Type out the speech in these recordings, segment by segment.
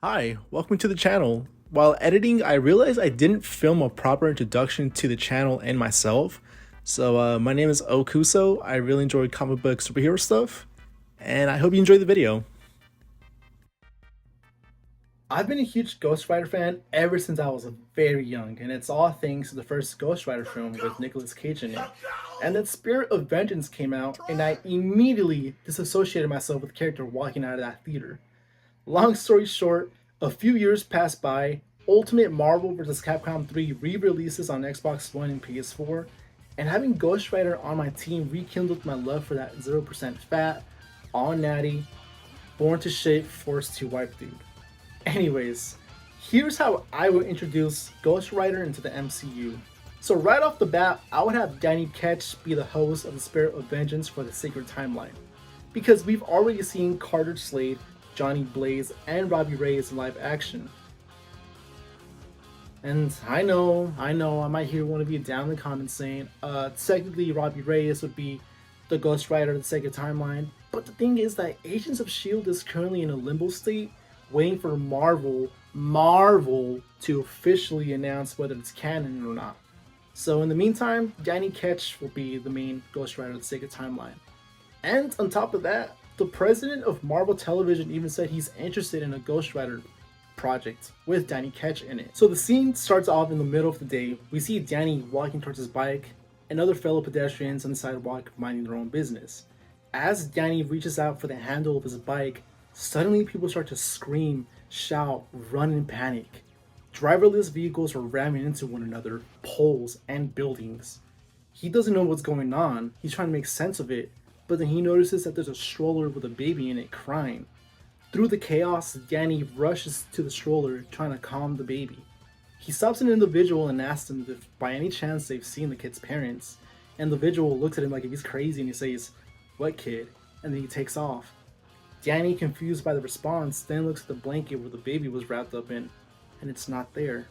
Hi, welcome to the channel. While editing, I realized I didn't film a proper introduction to the channel and myself. So my name is Okuso. I really enjoy comic book superhero stuff, and I hope you enjoy the video. I've been a huge Ghost Rider fan ever since I was very young, and it's all thanks to the first Ghost Rider film with Nicolas Cage in it. And then Spirit of Vengeance came out, and I immediately disassociated myself with the character walking out of that theater. Long story short, a few years passed by, Ultimate Marvel vs. Capcom 3 re-releases on Xbox One and PS4, and having Ghost Rider on my team rekindled my love for that 0% fat, all natty, born to shit, forced to wipe dude. Anyways, here's how I would introduce Ghost Rider into the MCU. So right off the bat, I would have Danny Ketch be the host of the Spirit of Vengeance for the Sacred Timeline, because we've already seen Carter Slade, Johnny Blaze, and Robbie Reyes in live action. And I know, I might hear one of you down in the comments saying, technically Robbie Reyes would be the Ghost Rider of the Sacred Timeline, but the thing is that Agents of S.H.I.E.L.D. is currently in a limbo state, waiting for Marvel to officially announce whether it's canon or not. So in the meantime, Danny Ketch will be the main Ghost Rider of the Sacred Timeline. And on top of that, the president of Marvel Television even said he's interested in a Ghost Rider project with Danny Ketch in it. So the scene starts off in the middle of the day. We see Danny walking towards his bike and other fellow pedestrians on the sidewalk minding their own business. As Danny reaches out for the handle of his bike, suddenly people start to scream, shout, run in panic. Driverless vehicles are ramming into one another, poles, and buildings. He doesn't know what's going on. He's trying to make sense of it, but then he notices that there's a stroller with a baby in it crying. Through the chaos, Danny rushes to the stroller trying to calm the baby. He stops an individual and asks them if by any chance they've seen the kid's parents, and the individual looks at him like if he's crazy and he says, "What kid?" and then he takes off. Danny, confused by the response, then looks at the blanket where the baby was wrapped up in, and it's not there.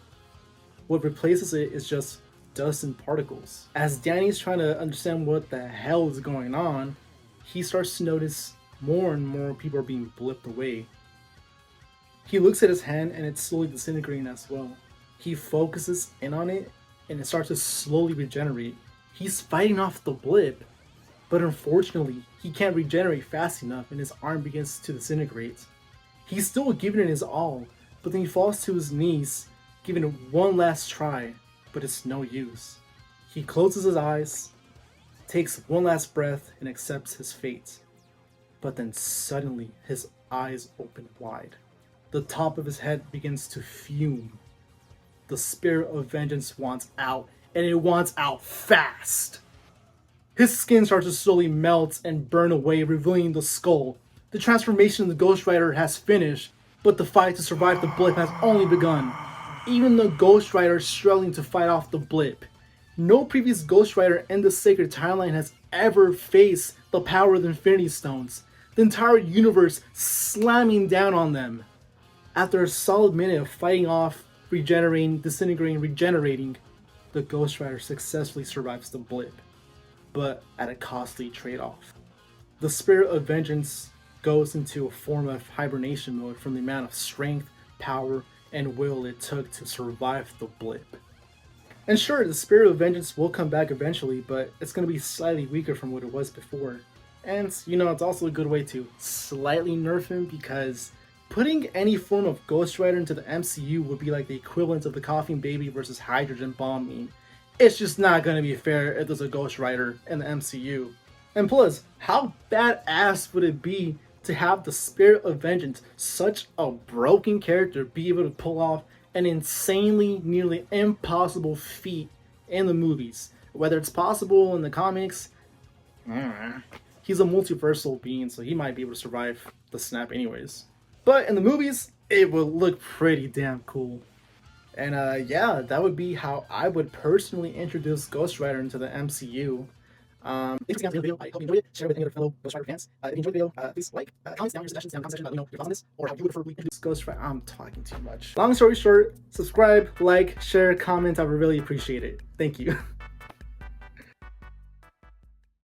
What replaces it is just dust and particles. As Danny's trying to understand what the hell is going on, he starts to notice more and more people are being blipped away. He looks at his hand and it's slowly disintegrating as well. He focuses in on it and it starts to slowly regenerate. He's fighting off the blip, but unfortunately he can't regenerate fast enough and his arm begins to disintegrate. He's still giving it his all, but then he falls to his knees, giving it one last try, but it's no use. He closes his eyes, takes one last breath, and accepts his fate. But then suddenly his eyes open wide. The top of his head begins to fume. The Spirit of Vengeance wants out, and it wants out fast. His skin starts to slowly melt and burn away, revealing the skull. The transformation of the Ghost Rider has finished, but the fight to survive the blip has only begun. Even the Ghost Rider is struggling to fight off the blip. No previous Ghost Rider in the Sacred Timeline has ever faced the power of the Infinity Stones, the entire universe slamming down on them. After a solid minute of fighting off, regenerating, disintegrating, regenerating, the Ghost Rider successfully survives the blip, but at a costly trade-off. The Spirit of Vengeance goes into a form of hibernation mode from the amount of strength, power, and will it took to survive the blip. And sure, the Spirit of Vengeance will come back eventually, but it's going to be slightly weaker from what it was before. And, you know, it's also a good way to slightly nerf him, because putting any form of Ghost Rider into the MCU would be like the equivalent of the Coughing Baby versus Hydrogen Bomb meme. It's just not going to be fair if there's a Ghost Rider in the MCU. And plus, how badass would it be to have the Spirit of Vengeance, such a broken character, be able to pull off an insanely, nearly impossible feat in the movies? Whether it's possible in the comics, he's a multiversal being, so he might be able to survive the snap anyways. But in the movies, it would look pretty damn cool. And yeah, that would be how I would personally introduce Ghost Rider into the MCU. Thanks again for the video. I hope you enjoyed it. Share it with any other fellow Ghost Rider fans. If you enjoyed the video, please like, comment down your suggestions down in the comment section. Let me know your thoughts on this, or how you would prefer we introduce Ghost Rider. I'm talking too much. Long story short, subscribe, like, share, comment. I would really appreciate it. Thank you.